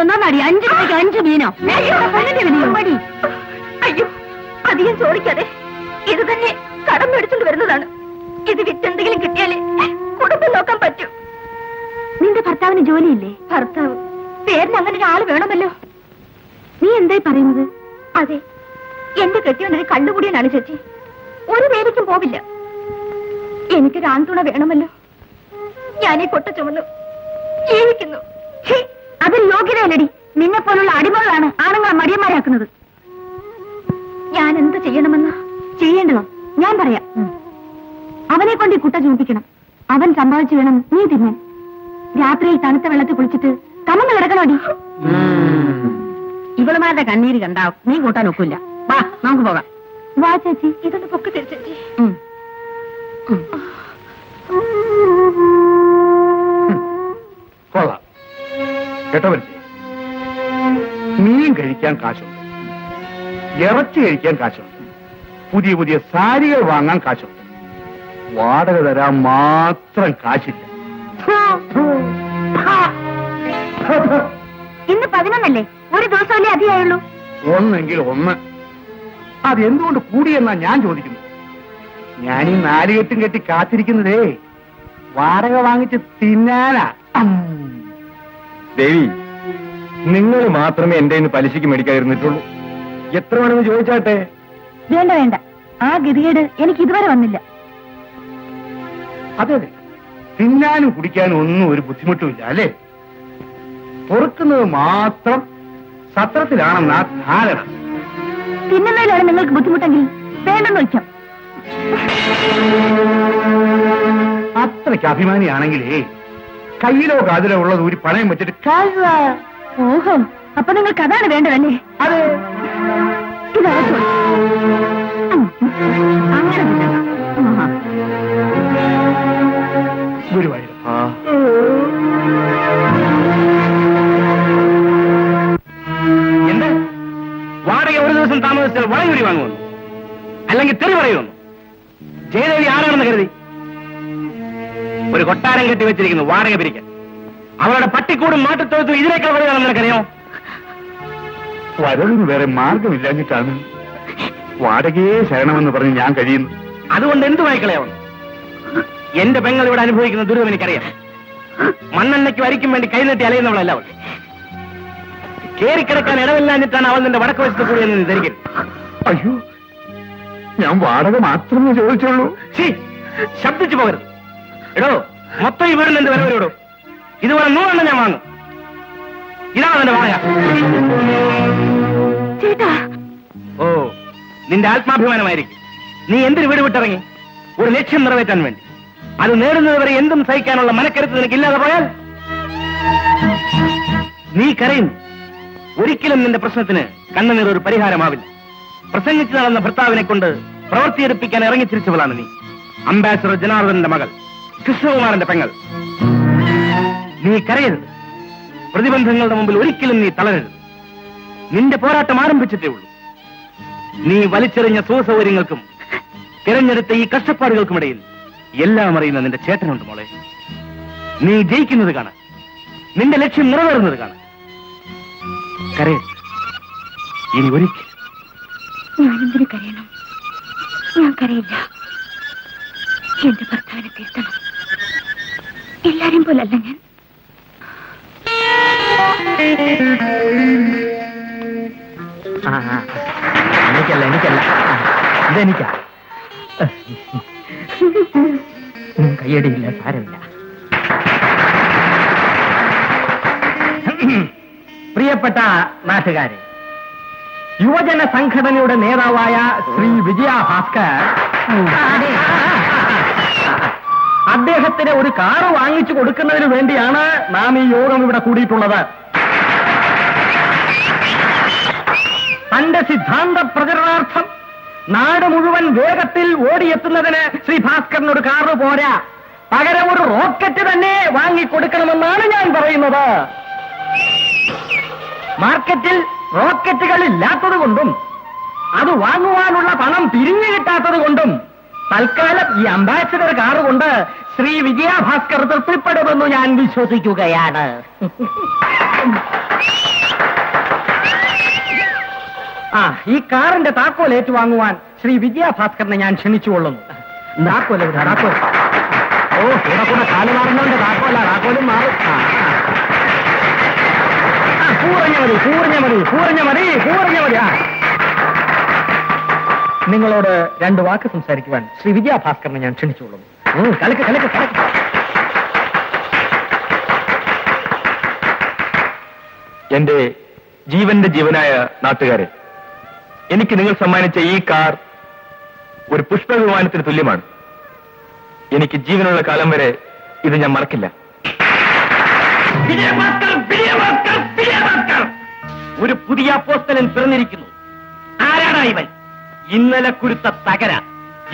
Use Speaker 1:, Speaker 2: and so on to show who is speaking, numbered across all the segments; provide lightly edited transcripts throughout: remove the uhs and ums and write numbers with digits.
Speaker 1: ഇതെന്നാടി 5 രൂപയ്ക്ക് 5 മീനോ?
Speaker 2: അയ്യോ, അധികം ചോദിക്കാതെ ഇത് തന്നെ കടം എടുത്തുകൊണ്ട് വരുന്നതാണ്. ഇത് വിറ്റെന്തെങ്കിലും കിട്ടിയാലേ കുടുംബം നോക്കാൻ പറ്റൂ.
Speaker 1: നിന്റെ ഭർത്താവിന് ജോലിയില്ലേ?
Speaker 2: ഭർത്താവ് പേരിന് അങ്ങനെ ഒരാൾ വേണമല്ലോ.
Speaker 1: നീ എന്തായി പറയുന്നത്?
Speaker 2: അതെ, എന്റെ കെട്ടിയൊരു കള്ളുകുടിയനാണ് ചേച്ചി. ഒരു വേദിക്കും പോവില്ല. എനിക്കൊരു ആൺതുണ വേണമല്ലോ. ഞാനീ കൊട്ട ചുമന്നു ജീവിക്കുന്നു.
Speaker 1: അതൊരു യോഗ്യതയല്ലടി. നിന്നെ പോലുള്ള അടിമകളാണ് ആണുങ്ങളെ മടിയന്മാരാക്കുന്നത്.
Speaker 2: ഞാൻ എന്ത് ചെയ്യണമെന്ന്?
Speaker 1: ചെയ്യേണ്ടതോ ഞാൻ പറയാം. അവനെ കൊണ്ട് ഈ കുട്ട ചൂണ്ടിക്കണം. അവൻ സമ്പാദിച്ചു വേണം നീ തിന്നാൻ. രാത്രിയിൽ തണുത്ത വെള്ളത്തിൽ കുളിച്ചിട്ട് കമന്ന് കിടക്കണോടി.
Speaker 3: ഇവളുമാരുടെ കണ്ണീര് കണ്ടാവും നീ കൂട്ടാൻ ഒക്കില്ല. വാ നമുക്ക് പോകാം.
Speaker 1: വാ ചേച്ചി.
Speaker 2: ഇതൊന്ന് പൊക്കി തരും ചേച്ചി.
Speaker 4: കൊള്ളാം കേട്ടോ പരിചയം. മീൻ കഴിക്കാൻ കാശുണ്ട്, ഇറച്ചി കഴിക്കാൻ കാശുണ്ട്, പുതിയ പുതിയ സാരികൾ വാങ്ങാൻ കാശുണ്ട്. വാടക തരാൻ മാത്രം കാശില്ല.
Speaker 1: ഇന്ന് 11 ഒരു ദിവസമല്ലേ അധികമായുള്ളൂ.
Speaker 4: ഒന്നെങ്കിൽ ഒന്ന്. അതെന്തുകൊണ്ട് കൂടിയെന്നാ ഞാൻ ചോദിക്കുന്നത്. ഞാനീ 4 കെട്ടും കെട്ടി കാത്തിരിക്കുന്നതേ വാടക വാങ്ങിച്ച് തിന്നാനാ.
Speaker 5: ദേവി, നിങ്ങൾ മാത്രമേ എന്റെ ഇന്ന് പലിശയ്ക്ക് മേടിക്കാതിരുന്നിട്ടുള്ളൂ. എത്ര വേണമെന്ന് ചോദിച്ചാട്ടെ.
Speaker 1: വേണ്ട വേണ്ട, ആ ഗതികേട് എനിക്ക് ഇതുവരെ വന്നില്ല.
Speaker 4: അതെ അതെ, തിന്നാനും കുടിക്കാനും ഒന്നും ഒരു ബുദ്ധിമുട്ടുമില്ല അല്ലേ? പൊറുക്കുന്നത് മാത്രം സത്രത്തിലാണെന്നാ ധാരണ.
Speaker 1: തിന്നുന്നതിലാണ് നിങ്ങൾക്ക് ബുദ്ധിമുട്ടെങ്കിൽ വേണ്ടെന്ന് വെക്കാം.
Speaker 4: അത്രയ്ക്ക് അഭിമാനിയാണെങ്കിലേ കയ്യിലോ കാതിലോ ഉള്ളത് ഒരു പണയം വെച്ചിട്ട്
Speaker 1: ഓഹോ, അപ്പൊ നിങ്ങൾക്ക് അതാണ് വേണ്ടതല്ലേ?
Speaker 4: അതെ.
Speaker 1: ഇതകത്തോളൂ. അങ്ങനെ
Speaker 4: ഗുരുവായൂർ
Speaker 5: എന്ത് വാടക ഒരു ദിവസം താമസിച്ചാൽ വളയൂരി വാങ്ങുമെന്നു, അല്ലെങ്കിൽ തെറി പറയുമെന്നു ജയദേവി ആരാണെന്ന് കരുതി? ഒരു കൊട്ടാരം കെട്ടി വെച്ചിരിക്കുന്നു വാടക പിരിക്കാൻ. അവരുടെ പട്ടിക്കൂടും മാറ്റത്തൊഴുത്തും ഇതിനേക്കാൾ വലുതാണെന്ന് നിനക്കറിയോ?
Speaker 4: വരവിന് വേറെ മാർഗമില്ലാഞ്ഞിട്ടാണ് വാടകയെ ശരണമെന്ന് പറഞ്ഞ് ഞാൻ കഴിയുന്നു.
Speaker 5: അതുകൊണ്ട് എന്ത് വായിക്കളയാവണം? എന്റെ പെങ്ങൾ ഇവിടെ അനുഭവിക്കുന്ന ദുരിതം എനിക്കറിയാം. മണ്ണെണ്ണയ്ക്ക് വരിക്കും വേണ്ടി കൈനീട്ടി അലയുന്നവളല്ല അവൾ. കേറിക്കിടക്കാൻ ഇടവില്ലാഞ്ഞിട്ടാണ് അവൾ നിന്റെ വടക്ക് വശത്ത് കൂടിയെന്ന് നീ ധരിക്കരുത്.
Speaker 4: അയ്യോ, ഞാൻ വാടക മാത്രമേ ചോദിച്ചുള്ളൂ.
Speaker 5: ശബ്ദിച്ചു പോകരുത്. എടോ, മൊത്തം ഈ വീടിന് എന്ത് വില വരും? ഇതുപോലെ 100 ഞാൻ വാങ്ങും. ഇതാണ് എന്റെ വാടക.
Speaker 1: ചേട്ടാ,
Speaker 5: ഓ, നിന്റെ ആത്മാഭിമാനമായിരിക്കും. നീ എന്തിനു വീട് വിട്ടിറങ്ങി? ഒരു ലക്ഷ്യം നിറവേറ്റാൻ വേണ്ടി. അത് നേടുന്നത് വരെ എന്തും സഹിക്കാനുള്ള മനക്കരുത്ത് നിനക്കില്ലാതെ പോയാൽ നീ കരയുന്നു. ഒരിക്കലും നിന്റെ പ്രശ്നത്തിന് കണ്ണുനീർ ഒരു പരിഹാരമാവില്ല. പ്രസംഗിച്ചു നടന്ന ഭർത്താവിനെ കൊണ്ട് പ്രവർത്തിയെടുപ്പിക്കാൻ ഇറങ്ങിത്തിരിച്ചവളാണ് നീ. അംബാസഡർ ജനാർദ്ദന്റെ മകൾ, കൃഷ്ണകുമാരന്റെ പെങ്ങൾ. നീ കരയരുത്. പ്രതിബന്ധങ്ങളുടെ മുമ്പിൽ ഒരിക്കലും നീ തളരരുത്. നിന്റെ പോരാട്ടം ആരംഭിച്ചിട്ടേ ഉള്ളൂ. നീ വലിച്ചെറിഞ്ഞ സുഖസൗകര്യങ്ങൾക്കും തിരഞ്ഞെടുത്ത ഈ കഷ്ടപ്പാടുകൾക്കുമിടയിൽ എല്ലാം അറിയുന്ന നിന്റെ ചേട്ടനുണ്ട് മോളെ. നീ ജയിക്കുന്നത് കാണാൻ, നിന്റെ ലക്ഷ്യം നിറവേറുന്നത് കാണാൻ. കരയരുത് ഇനി ഒരിക്കൽ.
Speaker 1: ഞാനെന്തിനു കരയണം? ഞാൻ കരയില്ല. എന്റെ ഭർത്താവിനെ തിരുത്തണം. എല്ലാരെയും പോലല്ല ഞാൻ.
Speaker 3: എനിക്കല്ല ഇതെനിക്കാ. കയ്യടിയില്ല, സാരമില്ല. പ്രിയപ്പെട്ട നാട്ടുകാരെ, യുവജന സംഘടനയുടെ നേതാവായ ശ്രീ വിജയ ഭാസ്കർ അദ്ദേഹത്തിന് ഒരു കാറ് വാങ്ങിച്ചു കൊടുക്കുന്നതിന് വേണ്ടിയാണ് നാം ഈ യോഗം ഇവിടെ കൂടിയിട്ടുള്ളത്. തന്റെ സിദ്ധാന്ത പ്രചരണാർത്ഥം നാട് മുഴുവൻ വേഗത്തിൽ ഓടിയെത്തുന്നതിന് ശ്രീ ഭാസ്കറിനൊരു കാറ് പോരാ, പകരം ഒരു റോക്കറ്റ് തന്നെ വാങ്ങിക്കൊടുക്കണമെന്നാണ് ഞാൻ പറയുന്നത്. മാർക്കറ്റിൽ റോക്കറ്റുകൾ ഇല്ലാത്തത് കൊണ്ടും അത് വാങ്ങുവാനുള്ള പണം പിരിഞ്ഞു കിട്ടാത്തത് കൊണ്ടും തൽക്കാലം ഈ അംബാസഡർ കാറ് കൊണ്ട് ശ്രീ വിജയ ഭാസ്കർ തൃപ്തിപ്പെടുമെന്ന് ഞാൻ വിശ്വസിക്കുകയാണ്. ആ ഈ കാറിന്റെ താക്കോൽ ഏറ്റുവാങ്ങുവാൻ ശ്രീ വിജയഭാസ്കറിനെ ഞാൻ ക്ഷണിച്ചുകൊള്ളുന്നു. താക്കോൽ എവിടെ? താക്കോൽ. ഓ ഇവിടെ കൂടെ കാല് മാറുന്നവന്റെ താക്കോലാ. താക്കോലും മാറും. പൂറിഞ്ഞ മതി. ആ നിങ്ങളോട് 2 വാക്ക് സംസാരിക്കുവാൻ ശ്രീ വിജയഭാസ്കറിനെ ഞാൻ ക്ഷണിച്ചുകൊള്ളുന്നു. കലക്ക്.
Speaker 5: എന്റെ ജീവന്റെ ജീവനായ നാട്ടുകാരെ, എനിക്ക് നിങ്ങൾ സമ്മാനിച്ച ഈ കാർ ഒരു പുഷ്പവിമാനത്തിന് തുല്യമാണ്. എനിക്ക് ജീവനുള്ള കാലം വരെ ഇത് ഞാൻ മറക്കില്ല.
Speaker 3: ഒരു പുതിയ അപ്പോസ്തലൻ പിറന്നിരിക്കുന്നു. ആരാണ് ഇവൻ? ഇന്നലെ കുരുത്ത തകര.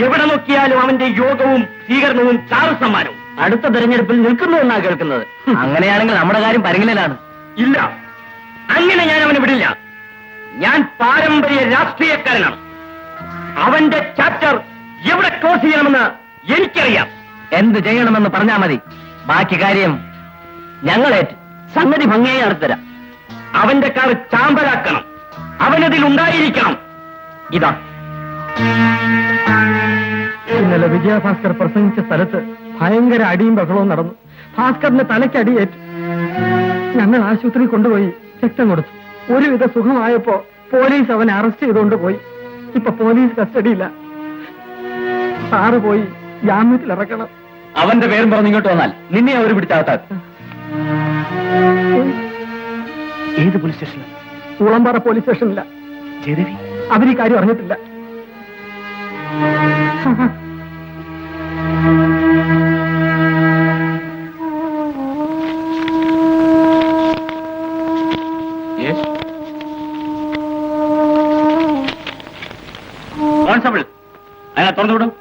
Speaker 3: എവിടെ നോക്കിയാലും അവന്റെ യോഗവും സ്വീകരണവും ചാറു സമ്മാനവും. അടുത്ത തെരഞ്ഞെടുപ്പിൽ നിൽക്കുന്നു എന്നാ കേൾക്കുന്നത്. അങ്ങനെയാണെങ്കിൽ നമ്മുടെ കാര്യം പരിഗണനയിലാണ്. ഇല്ല, അങ്ങനെ ഞാൻ അവനെ വിടില്ല. ഞാൻ പാരമ്പര്യ രാഷ്ട്രീയക്കാരനാണ്. അവന്റെ ചാപ്റ്റർ എവിടെ ക്ലോസ് ചെയ്യണമെന്ന് എനിക്കറിയാം. എന്ത് ചെയ്യണമെന്ന് പറഞ്ഞാൽ മതി. ബാക്കി കാര്യം ഞങ്ങളേറ്റ് സംഗതി ഭംഗിയായി നടത്തരാം. അവന്റെ കാർ ചാമ്പലാക്കണം. അവനതിൽ ഉണ്ടായിരിക്കണം. ഇതാ ഇന്നലെ വിജയഭാസ്കർ പ്രസംഗിച്ച സ്ഥലത്ത് ഭയങ്കര അടിയും ബഹളവും നടന്നു. ഭാസ്കറിന്റെ തലയ്ക്ക് അടിയേറ്റു. ഞങ്ങൾ ആശുപത്രിയിൽ കൊണ്ടുപോയി രക്തം കൊടുത്തു. ഒരുവിധ സുഖമായപ്പോ പോലീസ് അവനെ അറസ്റ്റ് ചെയ്തുകൊണ്ട് പോയി. ഇപ്പൊ പോലീസ് കസ്റ്റഡിയില്ല. സാറ് പോയി ജാമ്യത്തിൽ ഇറക്കണം. അവന്റെ പേരും പറഞ്ഞ് ഇങ്ങോട്ട് വന്നാൽ നിന്നെ അവർ പിടിച്ചാകത്താൻ. ഏത് പോലീസ് സ്റ്റേഷനിൽ? ഊളമ്പാറ പോലീസ് സ്റ്റേഷനില്ല. ജയദേവി അവരീ കാര്യം അറിഞ്ഞിട്ടില്ല. കോൺസ്റ്റബിൾ അതിനെ തുറന്നുവിടും.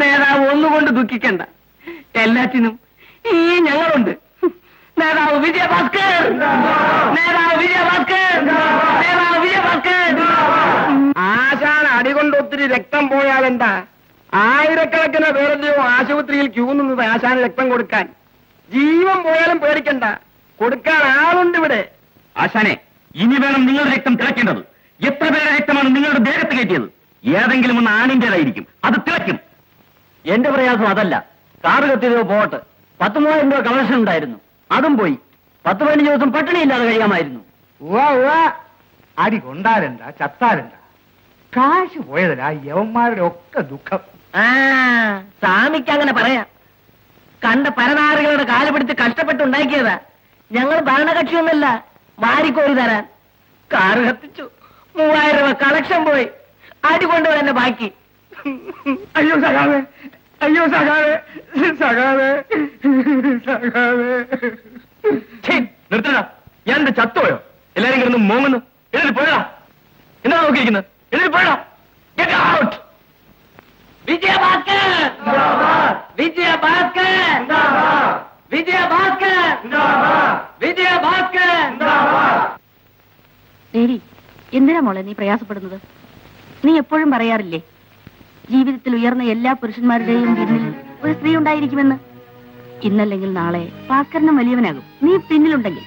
Speaker 3: നേതാവ് ഒന്നുകൊണ്ട് ദുഃഖിക്കണ്ട. എല്ലാറ്റിനും ഈ ഞങ്ങളുണ്ട്. നേതാവ് വിജയഭാസ്കർ. ആശാൻ അടികൊണ്ട് ഒത്തിരി രക്തം പോയാലെന്താ? ആയിരക്കണക്കിന് പേരുടെയോ ആശുപത്രിയിൽ ക്യൂ നിന്നത് ആശാൻ രക്തം കൊടുക്കാൻ. ജീവൻ പോയാലും പേടിക്കണ്ട, കൊടുക്കാൻ ആളുണ്ട് ഇവിടെ.
Speaker 5: ആശാനെ, ഇനി വേണം നിങ്ങളുടെ രക്തം തിളയ്ക്കേണ്ടത്. എത്ര പേരുടെ രക്തമാണ് നിങ്ങളുടെ ദേഹത്ത് കയറ്റിയത്? ഏതെങ്കിലും ഒന്ന് ആണിന്റേതായിരിക്കും, അത് തിളയ്ക്കും.
Speaker 3: എന്റെ പ്രയാസം അതല്ല. Car കത്തിയതോ pot. 10,000 രൂപ കളക്ഷൻ ഉണ്ടായിരുന്നു, അതും പോയി. 10-15 ദിവസം പട്ടിണിയില്ലാതെ കഴിയാമായിരുന്നു.
Speaker 4: അടി കൊണ്ടാരണ്ട, ചത്താരണ്ട. കാശ് പോയതല്ല യവന്മാരുടെ ഒക്കെ ദുഃഖം.
Speaker 3: സ്വാമിക്ക് അങ്ങനെ പറയാം. കണ്ട പരനാറുകളുടെ കാല് പിടിച്ച് കഷ്ടപ്പെട്ടുണ്ടാക്കിയതാ. ഞങ്ങൾ ഭരണകക്ഷിയൊന്നല്ല മാരിക്കോരി തരാൻ. കാറ് കത്തിച്ചു, 3000 രൂപ കളക്ഷൻ പോയി. അടി കൊണ്ടുപോയി എന്നെ ബാക്കി.
Speaker 4: അയ്യോ സഖാവേ, അയ്യോ സഖാവേ, സഖാവേ, സഖാവേ.
Speaker 5: നിർത്തണ, ഞാൻ എന്റെ ചത്തോയോ? എല്ലാരും കിടന്ന് മോങ്ങുന്നു. എഴുതി പോയടാ. എന്താ നോക്കിയിരിക്കുന്നത്? എഴുതി പോയടാ. Get out!
Speaker 3: വിജയഭാസ്കർ, വിജയഭാസ്കർ, വിജയഭാസ്കർ, വിജയഭാസ്കർ.
Speaker 2: ദേവി, എന്തിനാ മോളെ നീ പ്രയാസപ്പെടുന്നത്? നീ എപ്പോഴും പറയാറില്ലേ, ജീവിതത്തിൽ ഉയർന്ന എല്ലാ പുരുഷന്മാരുടെയും പിന്നിൽ ഒരു സ്ത്രീ ഉണ്ടായിരിക്കുമെന്ന്. ഇന്നല്ലെങ്കിൽ നാളെ ഭാസ്കരനും വലിയവനാകും നീ പിന്നിലുണ്ടെങ്കിൽ.